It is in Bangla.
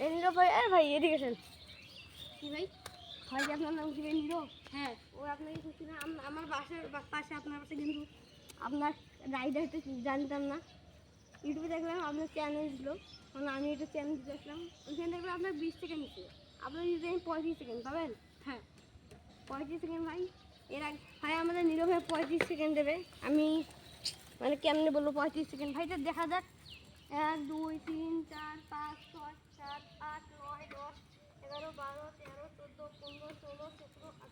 এই নীরব ভাই, আরে ভাই এদিকে আসেন। কি ভাই? ভাই কি আপনার নাম কি ভাই নীরব? হ্যাঁ। ও আপনাকে খুঁজছি না, আমার বাসার পাশে আপনার বাসা, কিন্তু আপনার রাইডারটা জানতাম না। ইউটিউবে দেখলাম আপনার চ্যানেল ছিল, মানে আমি একটা চ্যানেল দিতে আসলাম, ওইখানে দেখলাম আপনার 20 সেকেন্ড ছিল, আপনার দিতে 35 সেকেন্ড পাবেন? হ্যাঁ 35 সেকেন্ড ভাই। এর আগে ভাই আমাদের নীরব ভাই 35 সেকেন্ড দেবে। আমি মানে কেমনে বলবো 35 সেকেন্ড, ভাইটা দেখা যাক। 1 2 3 4 5 6 7 8 9 10 11 12 13 14 15 16 17 18